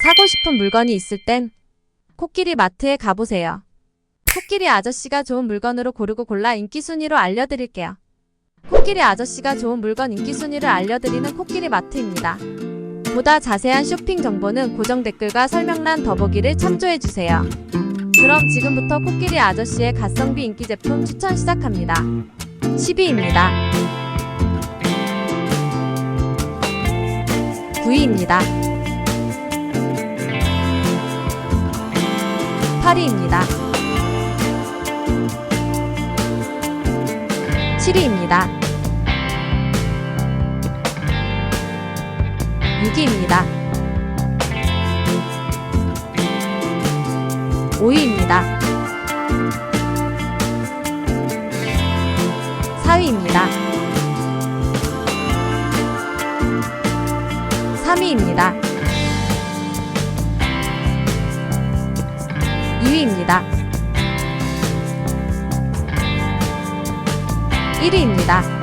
사고 싶은 물건이 있을 땐 코끼리 마트에 가보세요. 코끼리 아저씨가 좋은 물건으로 고르고 골라 인기 순위로 알려드릴게요. 코끼리 아저씨가 좋은 물건 인기 순위를 알려드리는 코끼리 마트입니다. 보다 자세한 쇼핑 정보는 고정 댓글과 설명란 더보기를 참조해주세요. 그럼 지금부터 코끼리 아저씨의 가성비 인기 제품 추천 시작합니다. 10위입니다. 9위입니다. 8위입니다. 7위입니다. 6위입니다. 5위입니다. 4위입니다. 3위입니다. 2위입니다. 1위입니다.